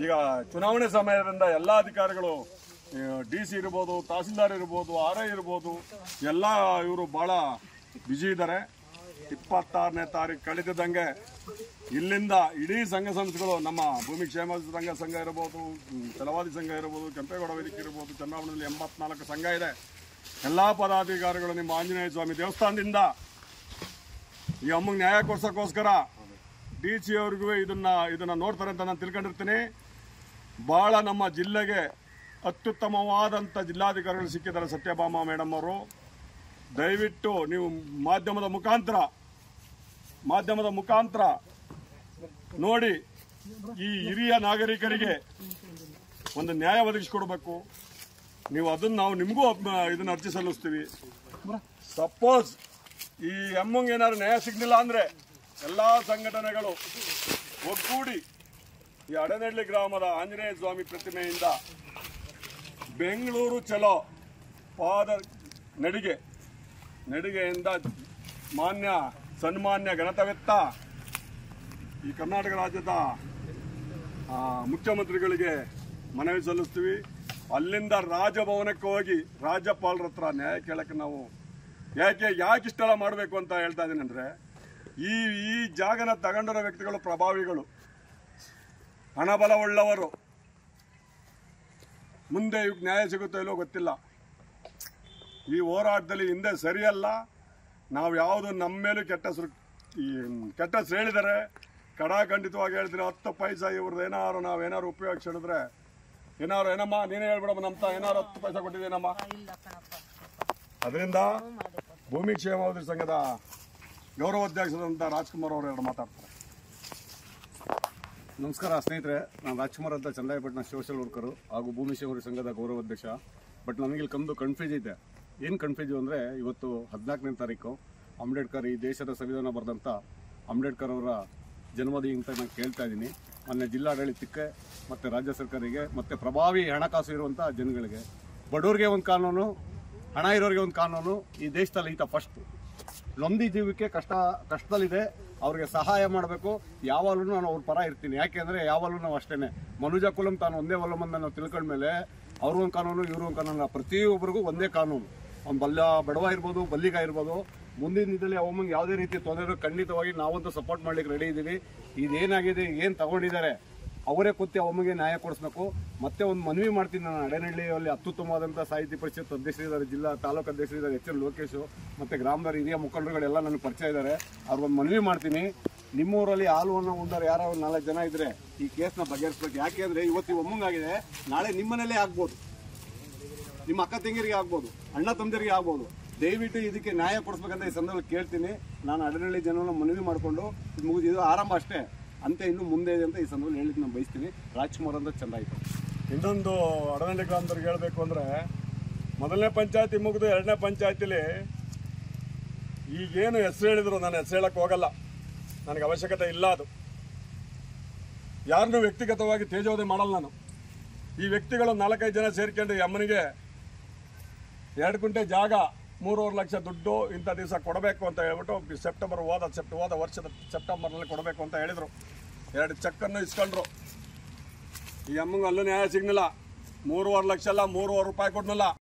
ಈಗ ಚುನಾವಣೆ ಸಮಯದಿಂದ ಎಲ್ಲ ಅಧಿಕಾರಿಗಳು DC ಇರ್ಬೋದು, ತಹಸೀಲ್ದಾರ್ ಇರ್ಬೋದು, RI ಇರ್ಬೋದು, ಎಲ್ಲ ಇವರು ಭಾಳ ಬ್ಯುಸಿ ಇದ್ದಾರೆ. 26ನೇ ತಾರೀಕು ಕಳೆದಿದ್ದಂಗೆ ಇಲ್ಲಿಂದ ಇಡೀ ಸಂಘ ಸಂಸ್ಥೆಗಳು, ನಮ್ಮ ಭೂಮಿ ಕ್ಷೇಮ ಸಂಘ ಇರ್ಬೋದು, ಛಲವಾದಿ ಸಂಘ ಇರ್ಬೋದು, ಕೆಂಪೇಗೌಡ ವೇದಿಕೆ ಇರ್ಬೋದು, ಚನ್ನಾವಣದಲ್ಲಿ 84 ಸಂಘ ಇದೆ. ಎಲ್ಲ ಪದಾಧಿಕಾರಿಗಳು ನಿಮ್ಮ ಆಂಜನೇಯ ಸ್ವಾಮಿ ದೇವಸ್ಥಾನದಿಂದ ಈ ಅಮ್ಮಗೆ ನ್ಯಾಯ ಕೊಡ್ಸೋಕ್ಕೋಸ್ಕರ DC ಅವ್ರಿಗೂ ಇದನ್ನ ನೋಡ್ತಾರೆ ಅಂತ ನಾನು ತಿಳ್ಕೊಂಡಿರ್ತೀನಿ. ಭಾಳ ನಮ್ಮ ಜಿಲ್ಲೆಗೆ ಅತ್ಯುತ್ತಮವಾದಂಥ ಜಿಲ್ಲಾಧಿಕಾರಿಗಳು ಸಿಕ್ಕಿದ್ದಾರೆ ಸತ್ಯಭಾಮ ಮೇಡಮ್ ಅವರು. ದಯವಿಟ್ಟು ನೀವು ಮಾಧ್ಯಮದ ಮುಖಾಂತರ ನೋಡಿ ಈ ಹಿರಿಯ ನಾಗರಿಕರಿಗೆ ಒಂದು ನ್ಯಾಯ ಒದಗಿಸಿಕೊಡ್ಬೇಕು. ನೀವು ಅದನ್ನು ನಾವು ನಿಮಗೂ ಇದನ್ನು ಅರ್ಜಿ ಸಲ್ಲಿಸ್ತೀವಿ. ಸಪೋಸ್ ಈ ಅಮ್ಮಂಗೆ ಏನಾದ್ರು ನ್ಯಾಯ ಸಿಗಲಿಲ್ಲ ಅಂದರೆ ಎಲ್ಲ ಸಂಘಟನೆಗಳು ಒಗ್ಗೂಡಿ ಈ ಅಡನಹಳ್ಳಿ ಗ್ರಾಮದ ಆಂಜನೇಯ ಸ್ವಾಮಿ ಪ್ರತಿಮೆಯಿಂದ ಬೆಂಗಳೂರು ಚಲೋ ಪಾದ ನಡಿಗೆಯಿಂದ ಸನ್ಮಾನ್ಯ ಗಣತವೆತ್ತ ಈ ಕರ್ನಾಟಕ ರಾಜ್ಯದ ಮುಖ್ಯಮಂತ್ರಿಗಳಿಗೆ ಮನವಿ ಸಲ್ಲಿಸ್ತೀವಿ. ಅಲ್ಲಿಂದ ರಾಜಭವನಕ್ಕೆ ಹೋಗಿ ರಾಜ್ಯಪಾಲರ ಹತ್ರ ನ್ಯಾಯ ಕೇಳಕ್ಕೆ ನಾವು ಯಾಕೆ ಇಷ್ಟೆಲ್ಲ ಮಾಡಬೇಕು ಅಂತ ಹೇಳ್ತಾ ಇದ್ದೀನಿ ಅಂದರೆ, ಈ ಜಾಗನ ತಗೊಂಡಿರೋ ವ್ಯಕ್ತಿಗಳು ಪ್ರಭಾವಿಗಳು, ಹಣಬಲವುಳ್ಳವರು. ಮುಂದೆ ಇವಾಗ ನ್ಯಾಯ ಸಿಗುತ್ತೋ ಇಲ್ಲೋ ಗೊತ್ತಿಲ್ಲ. ಈ ಹೋರಾಟದಲ್ಲಿ ಹಿಂದೆ ಸರಿಯಲ್ಲ. ನಾವು ಯಾವುದು ನಮ್ಮ ಮೇಲೂ ಕೆಟ್ಟ ಹೆಸರು ಹೇಳಿದರೆ ಖಂಡಿತವಾಗಿ ಹೇಳ್ತೀರಿ. 10 ಪೈಸೆ ಇವ್ರದ್ದು ನಾವೇನಾರು ಉಪಯೋಗಿಸಿದ್ರೆ ಏನಮ್ಮ ನೀನೇ ಹೇಳ್ಬಿಡಮ್ಮ, ನಮ್ತ 10 ಪೈಸೆ ಕೊಟ್ಟಿದ್ದೀನಮ್ಮ. ಅದರಿಂದ ಭೂಮಿ ಕ್ಷೇಮಾಭಿವೃದ್ಧಿ ಸಂಘದ ಗೌರವಾಧ್ಯಕ್ಷರಾದಂಥ ರಾಜ್ಕುಮಾರ್ ಅವರು 2 ಮಾತಾಡ್ತಾರೆ. ನಮಸ್ಕಾರ ಸ್ನೇಹಿತರೆ, ನಾನು ರಾಜ್ಕುಮಾರ್ ಅಂತ ಚಂದ್ರಾಯಪಟ್ಟಣ ಸೋಷಿಯಲ್ ವರ್ಕರು ಹಾಗೂ ಭೂಮಿ ಕ್ಷೇಮಾಭಿವೃದ್ಧಿ ಸಂಘದ ಗೌರವಾಧ್ಯಕ್ಷ. ಬಟ್ ನನಗಿಲ್ಲಿ ಕನ್ಫ್ಯೂಸ್ ಐತೆ. ಏನು ಕನ್ಫ್ಯೂಸು ಅಂದರೆ, ಇವತ್ತು 14ನೇ ತಾರೀಕು ಅಂಬೇಡ್ಕರ್, ಈ ದೇಶದ ಸಂವಿಧಾನ ಬರೆದಂಥ ಅಂಬೇಡ್ಕರ್ ಅವರ ಜನ್ಮದಿನ ಅಂತ ನಾನು ಕೇಳ್ತಾ ಇದ್ದೀನಿ. ಮೊನ್ನೆ ಜಿಲ್ಲಾಡಳಿತಕ್ಕೆ ಮತ್ತು ರಾಜ್ಯ ಸರ್ಕಾರಿಗೆ ಮತ್ತು ಪ್ರಭಾವಿ ಹಣಕಾಸು ಇರುವಂಥ ಜನಗಳಿಗೆ, ಬಡವ್ರಿಗೆ ಒಂದು ಕಾನೂನು, ಹಣ ಇರೋರಿಗೆ ಒಂದು ಕಾನೂನು ಈ ದೇಶದಲ್ಲಿ ಈತ ಫಸ್ಟ್. ನೊಂದಿ ಜೀವಕ್ಕೆ ಕಷ್ಟದಲ್ಲಿದೆ, ಅವ್ರಿಗೆ ಸಹಾಯ ಮಾಡಬೇಕು. ಯಾವಾಗಲೂ ನಾನು ಅವ್ರ ಪರ ಇರ್ತೀನಿ. ಯಾಕೆಂದರೆ ಯಾವಾಗಲೂ ನಾವು ಅಷ್ಟೇ, ಮನುಜ ಕುಲಂ ತಾನು ಒಂದೇ ಒಲಮಂದ ನಾವು ತಿಳ್ಕೊಂಡ್ಮೇಲೆ ಅವ್ರು ಒಂದು ಕಾನೂನು, ಇವರು ಒಂದು ಕಾನೂನು, ಪ್ರತಿಯೊಬ್ಬರಿಗೂ ಒಂದೇ ಕಾನೂನು. ಅವ್ನು ಬಡವ ಇರ್ಬೋದು, ಬಲ್ಲಿಗ ಇರ್ಬೋದು. ಮುಂದಿನ ಇದರಲ್ಲಿ ಅವಮಗೆ ಯಾವುದೇ ರೀತಿ ತೊಂದರೆ ಖಂಡಿತವಾಗಿ ನಾವಂತೂ ಸಪೋರ್ಟ್ ಮಾಡ್ಲಿಕ್ಕೆ ರೆಡಿ ಇದ್ದೀವಿ. ಇದೇನಾಗಿದೆ, ಏನು ತಗೊಂಡಿದ್ದಾರೆ ಅವರೇ ಕೂತಿ ಅವಮಗೆ ನ್ಯಾಯ ಕೊಡಿಸ್ಬೇಕು. ಮತ್ತೆ ಒಂದು ಮನವಿ ಮಾಡ್ತೀನಿ, ನಾನು ಅಡನಹಳ್ಳಿಯಲ್ಲಿ ಅತ್ಯುತ್ತಮವಾದಂಥ ಸಾಹಿತ್ಯ ಪರಿಷತ್ ಅಧ್ಯಕ್ಷರಿದ್ದಾರೆ, ತಾಲೂಕು ಅಧ್ಯಕ್ಷರಿದ್ದಾರೆ HL ಲೋಕೇಶು, ಮತ್ತು ಗ್ರಾಮದ ಹಿರಿಯ ಮುಖಂಡರುಗಳೆಲ್ಲ ನನಗೆ ಪರಿಚಯ ಇದ್ದಾರೆ. ಅವ್ರಿಗೊಂದು ಮನವಿ ಮಾಡ್ತೀನಿ, ನಿಮ್ಮೂರಲ್ಲಿ ಹಾಲುವನ್ನು ಉಂಡರು ಯಾರೋ 4 ಜನ ಇದ್ದರೆ ಈ ಕೇಸ್ನ ಬಗೆಹರಿಸ್ಬೇಕು. ಯಾಕೆ ಅಂದರೆ ಇವತ್ತು ಈ ಒಮ್ಮಂಗಾಗಿದೆ, ನಾಳೆ ನಿಮ್ಮನೇಲೇ ಆಗ್ಬೋದು, ನಿಮ್ಮ ಅಕ್ಕ ತಂಗಿರಿಗೆ ಆಗ್ಬೋದು, ಅಣ್ಣ ತಮ್ಮದಿರಿಗೆ ಆಗ್ಬೋದು. ದಯವಿಟ್ಟು ಇದಕ್ಕೆ ನ್ಯಾಯ ಕೊಡಿಸ್ಬೇಕಂತ ಈ ಸಂದರ್ಭದಲ್ಲಿ ಕೇಳ್ತೀನಿ. ನಾನು ಅಡನಹಳ್ಳಿ ಜನರನ್ನ ಮನವಿ ಮಾಡಿಕೊಂಡು ಇದು ಮುಗಿದಿದ್ದು ಆರಂಭ ಅಷ್ಟೇ, ಅಂತ ಇನ್ನು ಮುಂದೆ ಇದೆ ಅಂತ ಈ ಸಂದರ್ಭದಲ್ಲಿ ಹೇಳಿಕ್ಕೆ ನಾನು ಬಯಸ್ತೀನಿ. ರಾಜ್ಕುಮಾರ್ ಅಂತ ಚೆಂದಾಯಿತು. ಇನ್ನೊಂದು ಅಡನಹಳ್ಳಿ ಗ್ರಾಮದವ್ರಿಗೆ ಹೇಳಬೇಕು ಅಂದರೆ, ಮೊದಲನೇ ಪಂಚಾಯತಿ ಮುಗಿದು 2ನೇ ಪಂಚಾಯತಿಲಿ ಈಗೇನು ಹೆಸರು ಹೇಳಿದ್ರು ನಾನು ಹೆಸರು ಹೇಳಕ್ಕೆ ಹೋಗಲ್ಲ, ನನಗೆ ಅವಶ್ಯಕತೆ ಇಲ್ಲ. ಅದು ಯಾರನ್ನೂ ವ್ಯಕ್ತಿಗತವಾಗಿ ತೇಜೋವಧೆ ಮಾಡಲ್ಲ ನಾನು. ಈ ವ್ಯಕ್ತಿಗಳು 4-5 ಜನ ಸೇರ್ಕೊಂಡು ಈ ಅಮ್ಮನಿಗೆ 2 ಗುಂಟೆ ಜಾಗ 3.5 ಲಕ್ಷ ದುಡ್ಡು ಇಂಥ ದಿವಸ ಕೊಡಬೇಕು ಅಂತ ಹೇಳ್ಬಿಟ್ಟು ಹೋದ ವರ್ಷದ ಸೆಪ್ಟೆಂಬರ್ನಲ್ಲಿ ಕೊಡಬೇಕು ಅಂತ ಹೇಳಿದರು. 2 ಚೆಕ್ಕನ್ನು ಇಸ್ಕೊಂಡ್ರು. ಈ ಅಮ್ಮಂಗೆ ಅಲ್ಲೂ ನ್ಯಾಯ ಸಿಗ್ನಿಲ್ಲ. 3.5 ಲಕ್ಷ ಅಲ್ಲ, 3.5 ರೂಪಾಯಿ ಕೊಡ್ನಲ್ಲ.